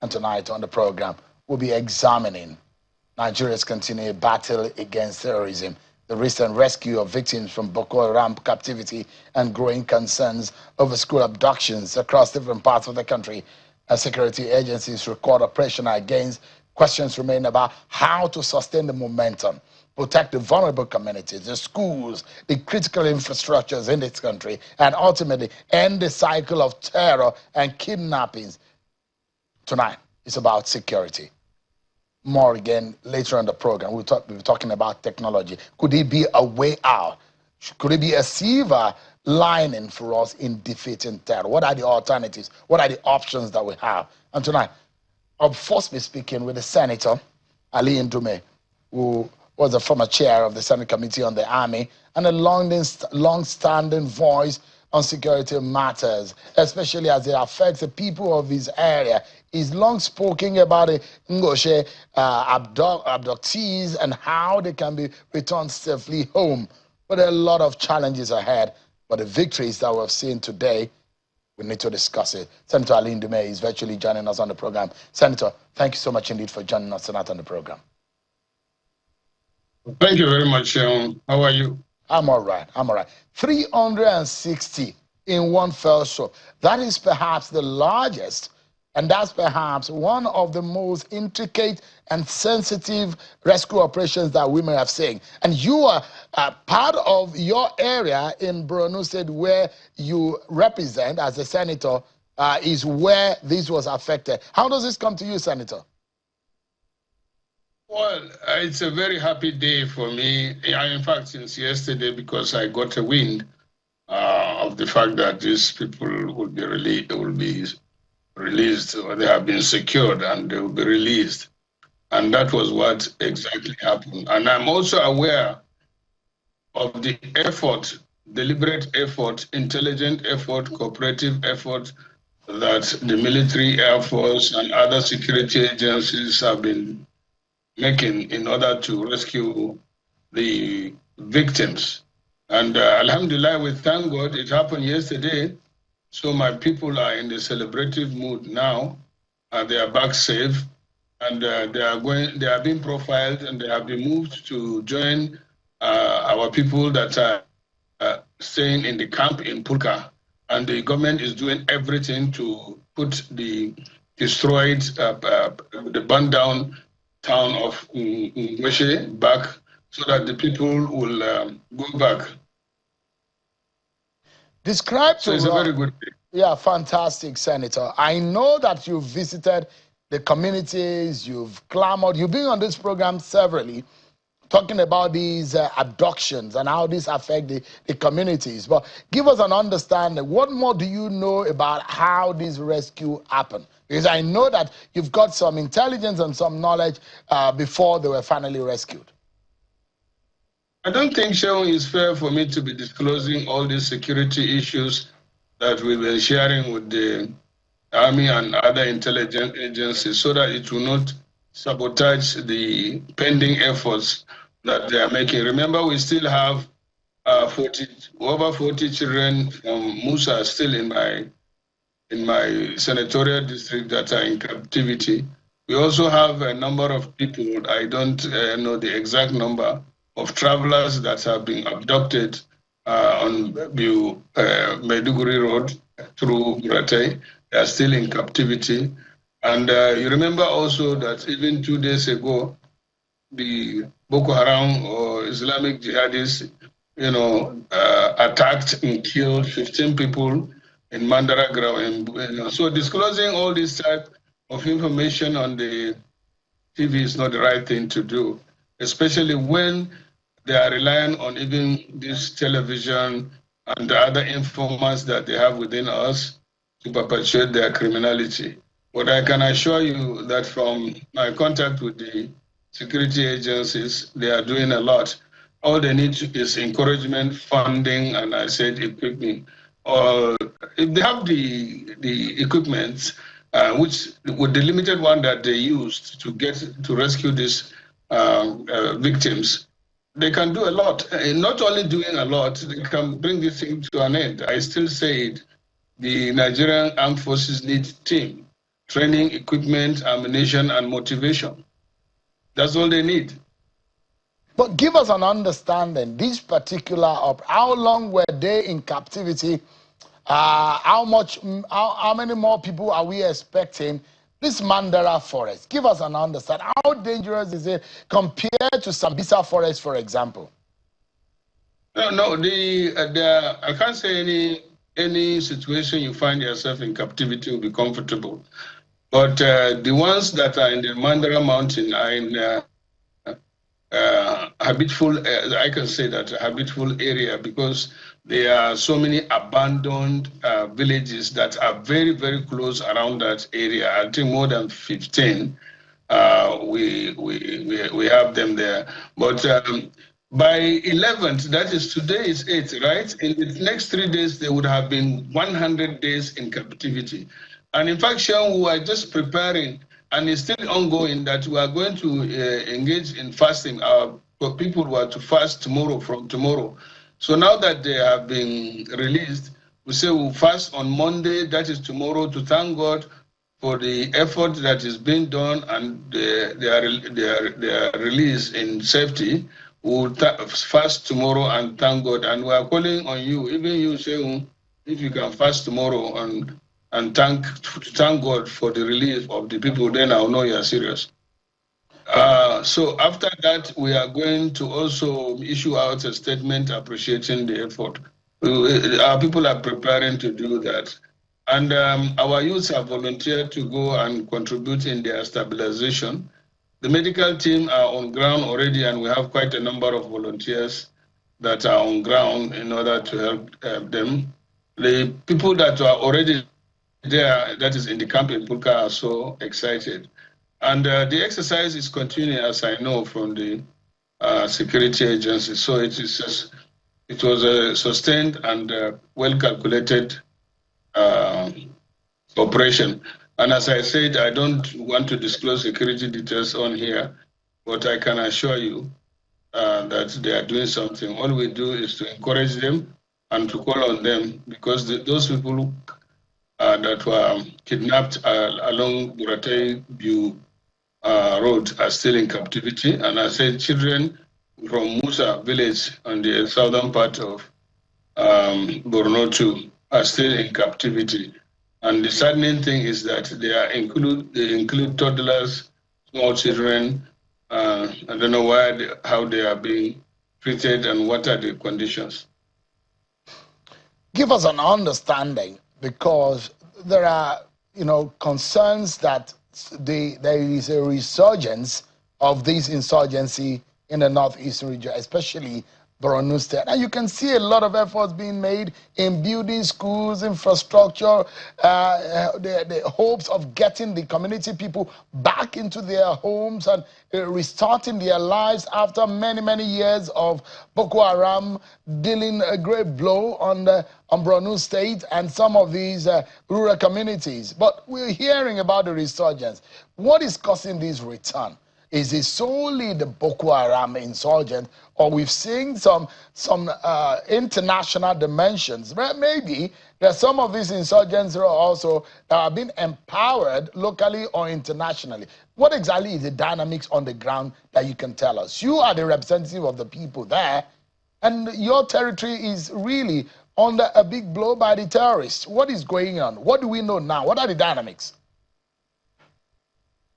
And tonight on the program, we'll be examining Nigeria's continued battle against terrorism, the recent rescue of victims from Boko Haram captivity, and growing concerns over school abductions across different parts of the country. As security agencies record operations against, questions remain about how to sustain the momentum, protect the vulnerable communities, the schools, the critical infrastructures in this country, and ultimately end the cycle of terror and kidnappings. Tonight is about security. More again later on the program. We'll be talking about technology. Could it be a way out? Could it be a silver lining for us in defeating terror? What are the alternatives? What are the options that we have? And tonight, I'll first be speaking with the Senator, Ali Ndume, who was the former chair of the Senate Committee on the Army and a long-standing voice on security matters, especially as it affects the people of his area. He's long spoken about the Ngoshe abductees and how they can be returned safely home. But there are a lot of challenges ahead. But the victories that we've seen today, we need to discuss it. Senator Ali Ndume is virtually joining us on the program. Senator, thank you so much indeed for joining us tonight on the program. Thank you very much, Sean. How are you? I'm all right. 360 in one fell swoop. That is perhaps the largest, and that's perhaps one of the most intricate and sensitive rescue operations that we may have seen. And you are part of your area in Borno State where you represent as a senator is where this was affected. How does this come to you, Senator? Well, it's a very happy day for me. In fact, since yesterday, because I got a wind of the fact that these people will be released, or they have been secured and they will be released. And that was what exactly happened. And I'm also aware of the effort, deliberate effort, intelligent effort, cooperative effort that the military, Air Force, and other security agencies have been making in order to rescue the victims. And alhamdulillah, we thank God it happened yesterday. So my people are in the celebrative mood now. They are back safe, and they are being profiled, and they have been moved to join our people that are staying in the camp in Pulka. And the government is doing everything to put the destroyed, the burned down town of Ngweshe back so that the people will go back. Describe so it's a very good day. Yeah, fantastic, Senator. I know that you've visited the communities, you've clamored, you've been on this program severally, talking about these abductions and how these affect the communities. But give us an understanding. What more do you know about how this rescue happened? Because I know that you've got some intelligence and some knowledge before they were finally rescued. I don't think, Sean, it's fair for me to be disclosing all these security issues that we've been sharing with the Army and other intelligence agencies so that it will not sabotage the pending efforts that they are making. Remember, we still have over 40 children from Musa still in my senatorial district that are in captivity. We also have a number of people, I don't know the exact number, of travelers that have been abducted on Maiduguri Road through Burate. They are still in captivity. And you remember also that even 2 days ago, the Boko Haram or Islamic jihadists, attacked and killed 15 people in Mandara ground. So disclosing all this type of information on the TV is not the right thing to do, especially when they are relying on even this television and the other informants that they have within us to perpetuate their criminality. But I can assure you that from my contact with the security agencies, they are doing a lot. All they need is encouragement, funding, and I said equipment. Or if they have the equipment, which with the limited one that they used to rescue these victims, they can do a lot. And not only doing a lot, they can bring this thing to an end. I still say it, the Nigerian Armed Forces need team. training, equipment, ammunition, and motivation. That's all they need. But give us an understanding, this particular how long were they in captivity? How many more people are we expecting? This Mandara forest, give us an understanding. How dangerous is it compared to Sambisa forest, for example? No, I can't say any situation you find yourself in captivity will be comfortable. But the ones that are in the Mandara Mountain are in habitable, I can say that habitable area, because there are so many abandoned villages that are very, very close around that area. I think more than 15. We have them there. But by 11th, that is today is 8th, right? In the next 3 days, they would have been 100 days in captivity. And in fact, Sean, we are just preparing, and it's still ongoing, that we are going to engage in fasting. Our people were to fast tomorrow, from tomorrow. So now that they have been released, we say we'll fast on Monday, that is tomorrow, to thank God for the effort that is being done, and they are released in safety. We'll fast tomorrow and thank God. And we are calling on you, even you, Shehu, if you can fast tomorrow and thank God for the release of the people, then I'll know you are serious. So after that, we are going to also issue out a statement appreciating the effort. Our people are preparing to do that. And our youths have volunteered to go and contribute in their stabilization. The medical team are on ground already, and we have quite a number of volunteers that are on ground in order to help them. The people that are already there, that is in the camp in Pulka, are so excited. And the exercise is continuing, as I know, from the security agency. So it was a sustained and well-calculated operation. And as I said, I don't want to disclose security details on here, but I can assure you that they are doing something. All we do is to encourage them and to call on them, because those people that were kidnapped along Buratai View road are still in captivity. And I said children from Musa village on the southern part of Borno too are still in captivity. And the saddening thing is that they include toddlers, small children. I don't know how they are being treated and what are the conditions. Give us an understanding, because there are, concerns that there is a resurgence of this insurgency in the northeastern region, especially Borno State. And you can see a lot of efforts being made in building schools, infrastructure, the hopes of getting the community people back into their homes and restarting their lives after many, many years of Boko Haram dealing a great blow on Borno State and some of these rural communities. But we're hearing about the resurgence. What is causing this return? Is it solely the Boko Haram insurgent, or we've seen some international dimensions? Maybe there's some of these insurgents are also that are being empowered locally or internationally. What exactly is the dynamics on the ground that you can tell us? You are the representative of the people there, and your territory is really under a big blow by the terrorists. What is going on? What do we know now? What are the dynamics?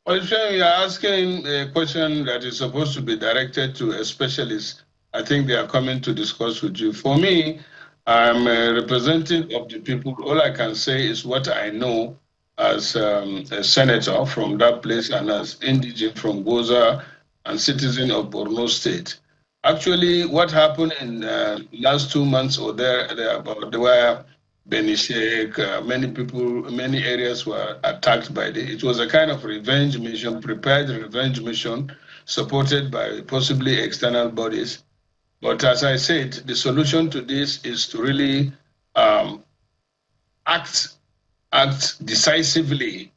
Well, you're asking a question that is supposed to be directed to a specialist. I think they are coming to discuss with you. For me, I'm a representative of the people. All I can say is what I know as a senator from that place and as indigent from Goza and citizen of Borno State. Actually, what happened in last 2 months or thereabout, there were Benishek, many areas were attacked by it was a kind of revenge mission, prepared revenge mission, supported by possibly external bodies. But as I said, the solution to this is to really act decisively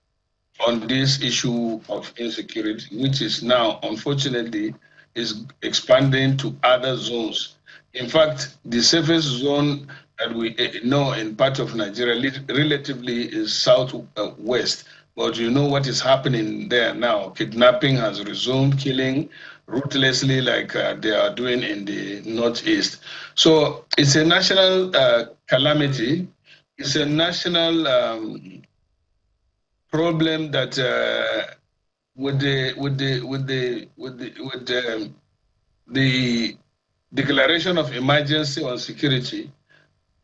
on this issue of insecurity, which is now, unfortunately, is expanding to other zones. In fact, the safest zone that we know in part of Nigeria relatively is southwest, But you know what is happening there now. Kidnapping has resumed, killing ruthlessly like they are doing in the Northeast. So it's a national calamity. It's a national problem that with the declaration of emergency on security,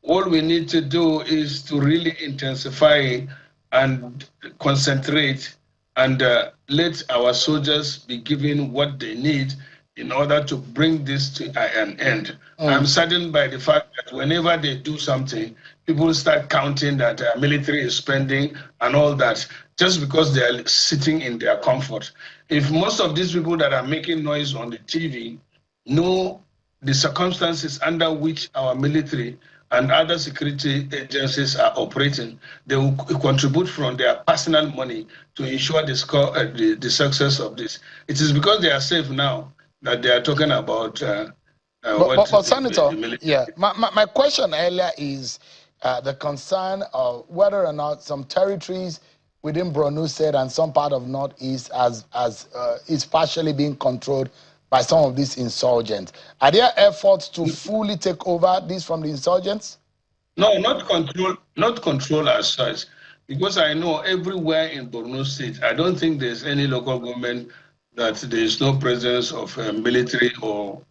all we need to do is to really intensify and concentrate and let our soldiers be given what they need in order to bring this to an end. I'm saddened by the fact that whenever they do something, people start counting that military is spending and all that just because they are sitting in their comfort. If most of these people that are making noise on the TV know the circumstances under which our military and other security agencies are operating, they will contribute from their personal money to ensure the success of this. It is because they are safe now that they are talking about but Senator, yeah, my question earlier is the concern of whether or not some territories within Borno State and some part of Northeast is partially being controlled by some of these insurgents. Are there efforts to fully take over this from the insurgents? No, not control as such, because I know everywhere in Borno State, I don't think there's any local government that there is no presence of military or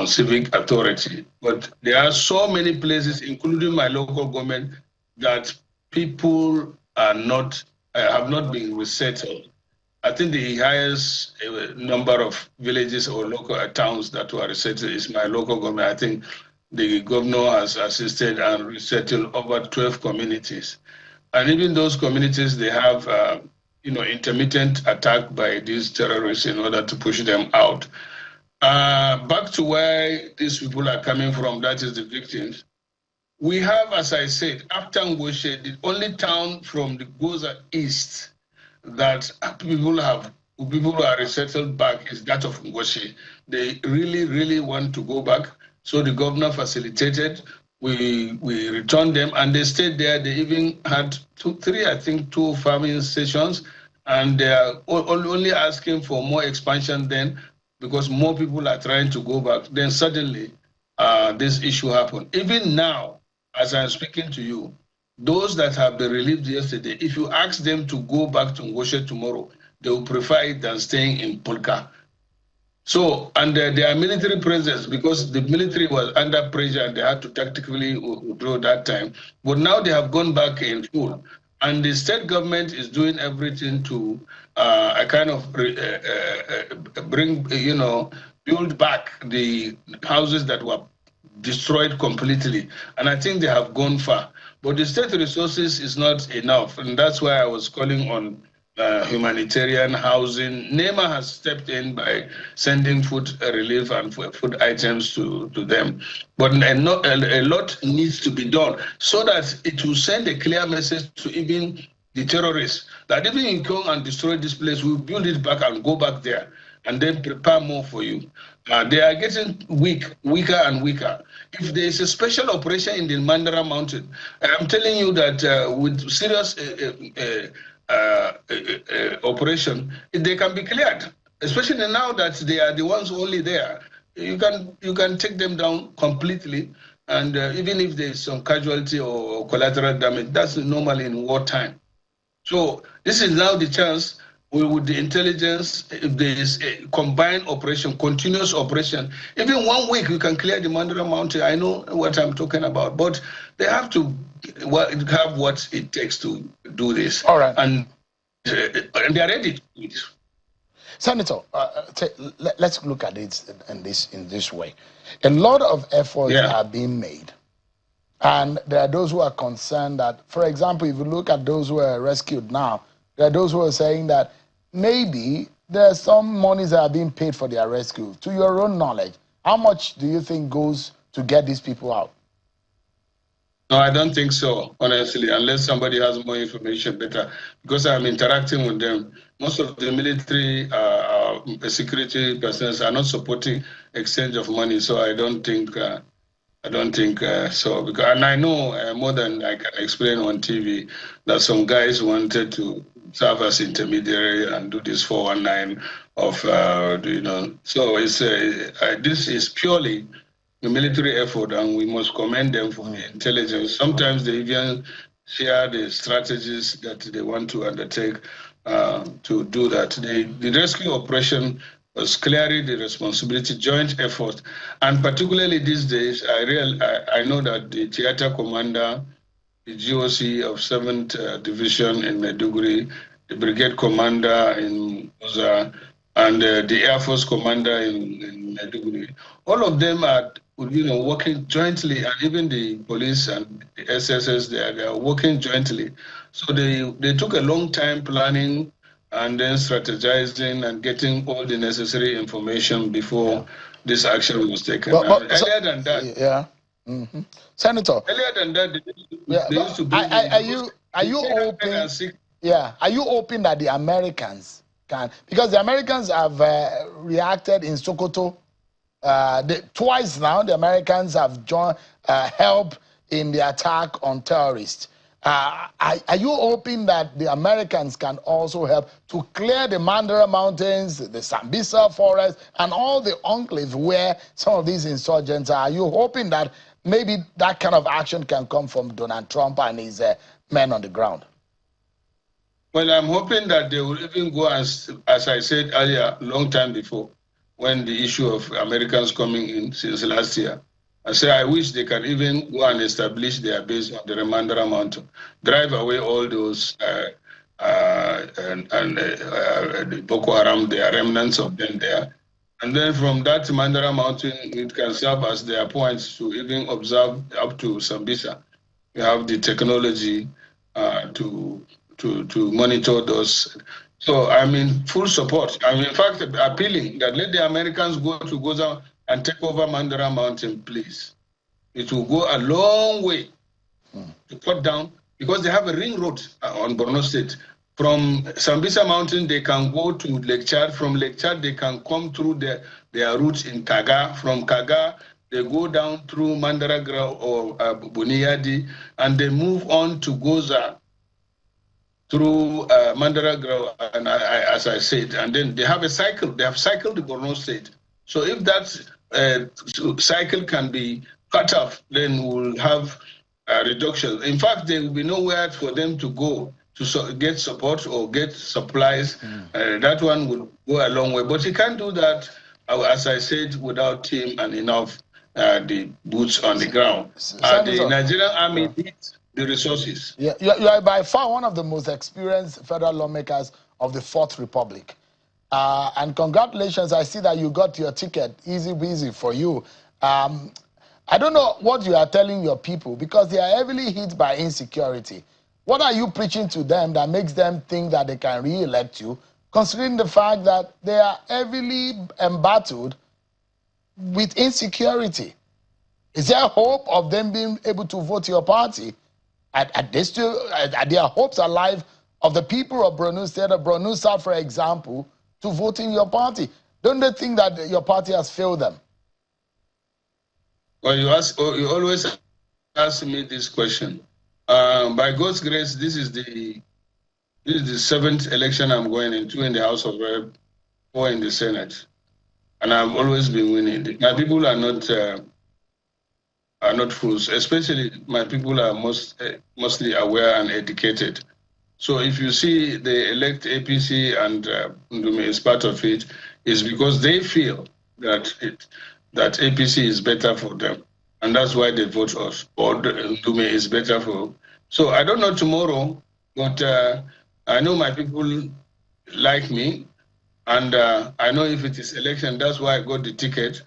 civic authority. But there are so many places, including my local government, that people are not have not been resettled. I think the highest number of villages or local towns that were resettled is my local government. I think the governor has assisted and resettled over 12 communities. And even those communities, they have, intermittent attack by these terrorists in order to push them out. Back to where these people are coming from, that is the victims. We have, as I said, after Ngoshe, the only town from the Goza East that people who are resettled back is that of Ngoshe. They really, really want to go back. So the governor facilitated. We returned them, and they stayed there. They even had two farming stations, and they are only asking for more expansion then because more people are trying to go back. Then suddenly, this issue happened. Even now, as I'm speaking to you, those that have been relieved yesterday, if you ask them to go back to Ngoshe tomorrow, they will prefer it than staying in Pulka. So, and there are military presence because the military was under pressure and they had to tactically withdraw that time. But now they have gone back in full. And the state government is doing everything to build back the houses that were destroyed completely. And I think they have gone far. But the state resources is not enough. And that's why I was calling on humanitarian housing. NEMA has stepped in by sending food relief and food items to them. But a lot needs to be done so that it will send a clear message to even the terrorists that even you come and destroy this place, we'll build it back and go back there and then prepare more for you. They are getting weaker and weaker. If there is a special operation in the Mandara Mountain, I'm telling you that with serious operation, they can be cleared. Especially now that they are the ones only there, you can take them down completely. And even if there is some casualty or collateral damage, that's normal in wartime. So this is now the chance. With the intelligence, if there is a combined operation, continuous operation, even 1 week we can clear the Mandara Mountain. I know what I'm talking about, but they have to have what it takes to do this. All right. And they are ready to do this. Senator, let's look at it in this way. A lot of efforts are being made. And there are those who are concerned that, for example, if you look at those who are rescued now, there are those who are saying that maybe there are some monies that are being paid for their rescue. To your own knowledge, how much do you think goes to get these people out? No, I don't think so, honestly, unless somebody has more information better. Because I'm interacting with them. Most of the military security personnel are not supporting exchange of money, so I don't think so. And I know more than I can explain on TV that some guys wanted to serve as intermediary and do this 419 of, So it's this is purely a military effort, and we must commend them for the intelligence. Sometimes they even share the strategies that they want to undertake to do that. The rescue operation was clearly the responsibility, joint effort, and particularly these days, I know that the theater commander, the GOC of 7th Division in Maiduguri, the brigade commander in Uza, and the Air Force commander in Maiduguri. All of them are, working jointly, and even the police and the SSS, they are working jointly. So they took a long time planning and then strategizing and getting all the necessary information before this action was taken. Earlier than that, Senator. Earlier than that, they used to bring are you hoping? Yeah, are you hoping that the Americans can, because the Americans have reacted in Sokoto twice now. The Americans have joined help in the attack on terrorists. Are you hoping that the Americans can also help to clear the Mandara Mountains, the Sambisa Forest, and all the enclaves where some of these insurgents are? Are you hoping that maybe that kind of action can come from Donald Trump and his men on the ground? Well, I'm hoping that they will even go, as I said earlier, long time before, when the issue of Americans coming in since last year. I say I wish they can even go and establish their base on the Mandara Mountain, drive away all those the Boko Haram, there are remnants of them there. And then from that Mandara Mountain, it can serve as their points to even observe up to Sambisa. We have the technology to monitor those. So I'm in full support. I'm in fact appealing that let the Americans go to Goza and take over Mandara Mountain, please. It will go a long way to cut down, because they have a ring road on Borno State. From Sambisa Mountain, they can go to Lake Chad. From Lake Chad, they can come through their routes in Kaga. From Kaga, they go down through Mandaragra or Buniyadi, and they move on to Goza through Mandaragra, and as I said, and then they have a cycle. They have cycled the Borno State. So if that cycle can be cut off, then we'll have a reduction. In fact, there will be nowhere for them to go to get support or get supplies. That one would go a long way. But you can't do that, as I said, without team and enough the boots on the ground. The Nigerian army needs the resources. Yeah, you are by far one of the most experienced federal lawmakers of the Fourth Republic. And congratulations, I see that you got your ticket. Easy breezy for you. I don't know what you are telling your people, because they are heavily hit by insecurity. What are you preaching to them that makes them think that they can re-elect you, considering the fact that they are heavily embattled with insecurity? Is there hope of them being able to vote your party? Are there hopes alive of the people of Borno State, of Borno South, for example, to vote in your party? Don't they think that your party has failed them? Well, you always ask me this question. By God's grace, this is the 7th election I'm going into in the House of Rep, 4 in the Senate, and I've always been winning. My people are not fools. Especially my people are mostly aware and educated. So if you see they elect APC and Ndume is part of it, is because they feel that APC is better for them, and that's why they vote us, or Ndume is better for. So I don't know tomorrow, but I know my people like me, and I know if it is election, that's why I got the ticket.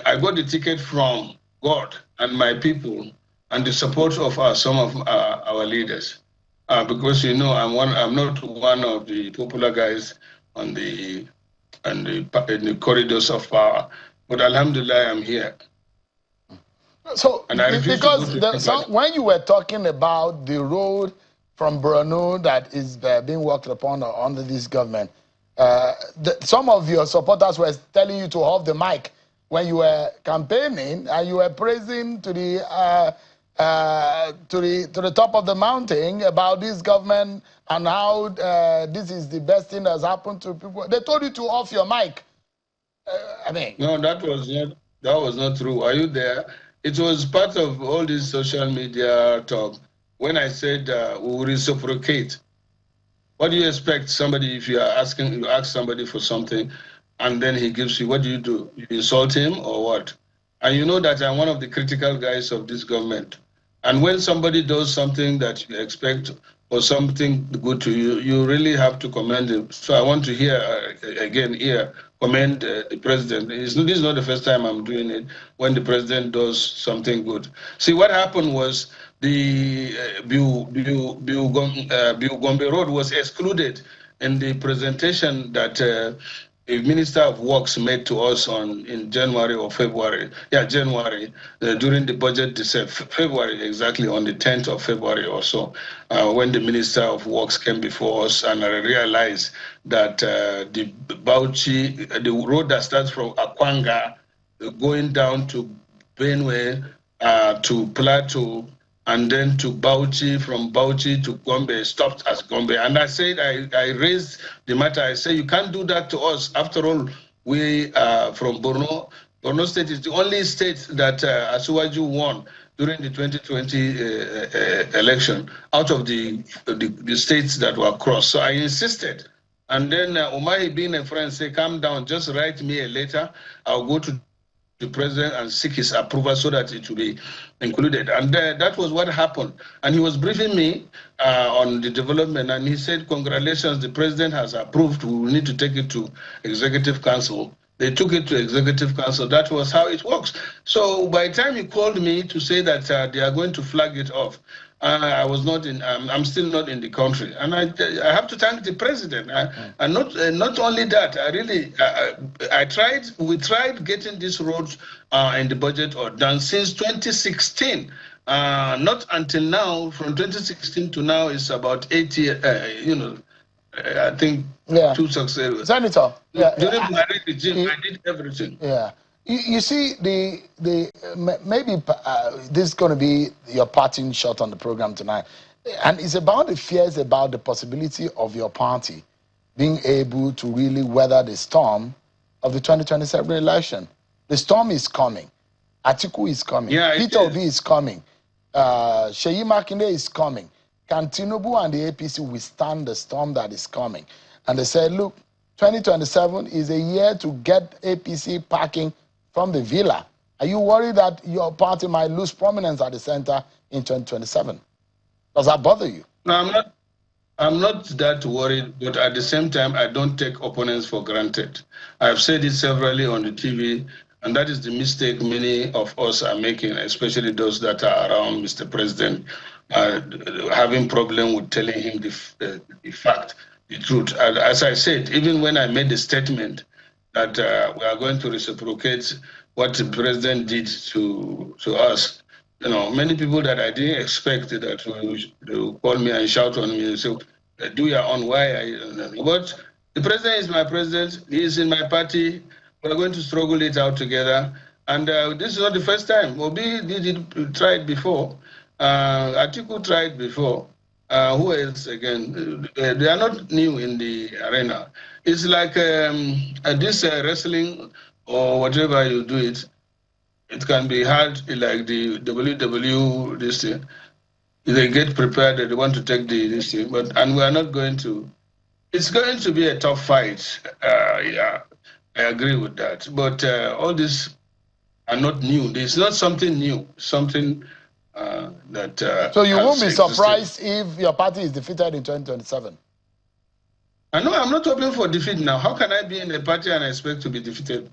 I got the ticket from God and my people and the support of some of our leaders. Because I'm not one of the popular guys in the corridors of power, but Alhamdulillah, I'm here. So, because when you were talking about the road from Borno that is being worked upon under this government, some of your supporters were telling you to hold the mic when you were campaigning, and you were praising to the top of the mountain about this government and how this is the best thing that's happened to people. They told you to off your mic. I mean, No, that was not true. Are you there? It was part of all this social media talk. When I said we will reciprocate, what do you expect somebody if you ask somebody for something, and then he gives you? What do? You insult him or what? And you know that I'm one of the critical guys of this government. And when somebody does something that you expect or something good to you, you really have to commend him. So I want to hear again here commend the president. This is not the first time I'm doing it. When the president does something good, see what happened was the Gombe Road was excluded in the presentation that the Minister of Works made to us in January or February. Yeah, January, during the budget, February, exactly on the 10th of February or so, when the Minister of Works came before us, and I realized that the Bauchi, the road that starts from Akwanga, going down to Benue, to Plateau, and then to Bauchi, from Bauchi to Gombe, stopped as Gombe. And I said, I raised the matter. I said, you can't do that to us. After all, we from Borno. Borno State is the only state that Asuwaju won during the 2020 election out of the states that were crossed. So I insisted. And then Umahi, being a friend, said, calm down, just write me a letter. I'll go to the president and seek his approval so that it will be included. And that was what happened. And he was briefing me on the development, and he said, congratulations, the president has approved. We will need to take it to Executive Council. They took it to Executive Council. That was how it works. So by the time he called me to say that they are going to flag it off, I was not in. I'm still not in the country, and I have to thank the president. And not only that, I really I tried. We tried getting this road in the budget or done since 2016. Not until now. From 2016 to now is about 8 years. I think two success. Senator, during my regime, I did everything. Yeah. You see, maybe this is going to be your parting shot on the program tonight. And it's about the fears about the possibility of your party being able to really weather the storm of the 2027 election. The storm is coming. Atiku is coming. Peter Obi is coming. Seyi Makinde is coming. Can Tinubu and the APC withstand the storm that is coming? And they said, look, 2027 is a year to get APC packing from the villa. Are you worried that your party might lose prominence at the center in 2027? Does that bother you? No, I'm not that worried, but at the same time, I don't take opponents for granted. I've said it severally on the TV, and that is the mistake many of us are making, especially those that are around Mr. President, having problem with telling him the fact, the truth. As I said, even when I made the statement that we are going to reciprocate what the president did to us, many people that I didn't expect that will call me and shout on me and say, do your own, why? But the president is my president, he is in my party, we're going to struggle it out together. And this is not the first time. Obi tried before, Atiku tried before. Who else again? They are not new in the arena. It's like this wrestling or whatever you do it. It can be hard, like the WW this thing. They get prepared, they want to take this thing, and we are not going to. It's going to be a tough fight. Yeah, I agree with that. But all this are not new. It's not something new. Something that. So you won't be surprised if your party is defeated in 2027. I know I'm not hoping for defeat now. How can I be in a party and expect to be defeated?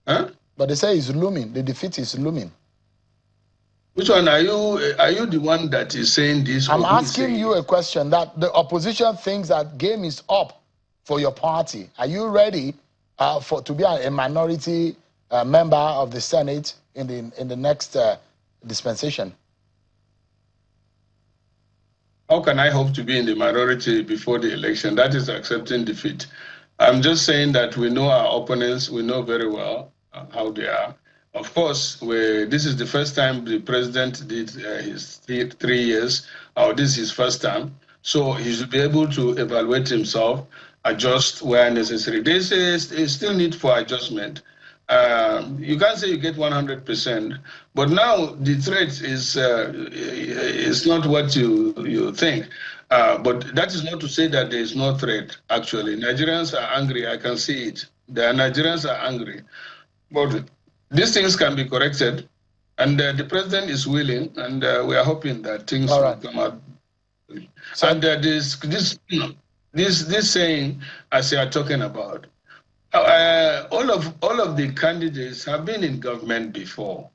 Huh? But they say it's looming. The defeat is looming. Which one are you? Are you the one that is saying this? I'm asking you a question that the opposition thinks that game is up for your party. Are you ready to be a minority member of the Senate in the next dispensation? How can I hope to be in the minority before the election? That is accepting defeat. I'm just saying that we know our opponents. We know very well how they are. Of course, this is the first time the president did his 3 years, or this is his first time. So he should be able to evaluate himself, adjust where necessary. This is still need for adjustment. You can't say you get 100%, but now the threat is not what you think. But that is not to say that there is no threat. Actually, Nigerians are angry. I can see it. The Nigerians are angry, but these things can be corrected, and the president is willing, and we are hoping that things will come out. So, and this saying, as you are talking about, all of the candidates have been in government before,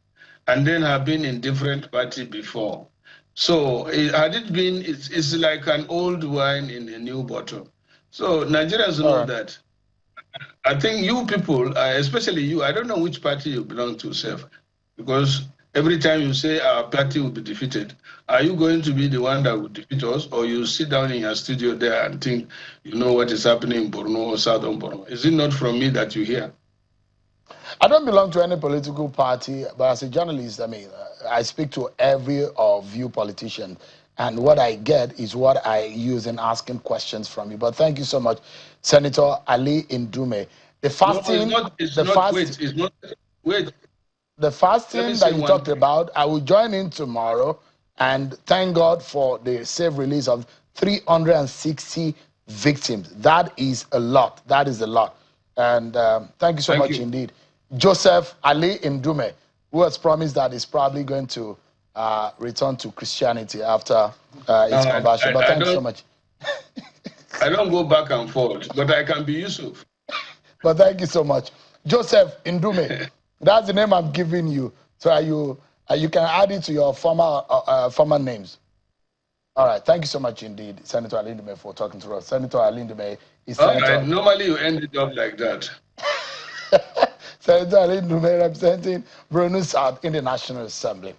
and then have been in different party before. So had it been, it's like an old wine in a new bottle. So Nigerians know that. I think you people, especially you, I don't know which party you belong to, Seth, because every time you say our party will be defeated, are you going to be the one that will defeat us, or you sit down in your studio there and think you know what is happening in Borno or Southern Borno? Is it not from me that you hear? I don't belong to any political party, but as a journalist, I mean, I speak to every of you politicians, and what I get is what I use in asking questions from you. But thank you so much, Senator Ali Ndume. The fasting, no, it's not, wait. The fasting that you talked about, I will join in tomorrow, and thank God for the safe release of 360 victims. That is a lot. That is a lot. And thank you so much indeed. Joseph Ali Ndume, who has promised that he's probably going to return to Christianity after his conversion. But thank you so much. I don't go back and forth, but I can be Yusuf. But thank you so much. Joseph Ndume, that's the name I'm giving you. So you can add it to your former names. All right. Thank you so much indeed, Senator Ali Ndume, for talking to us. Senator Ali Ndume is Senator. Normally you end it up like that. Senator Ali Ndume representing Borno South in the National Assembly.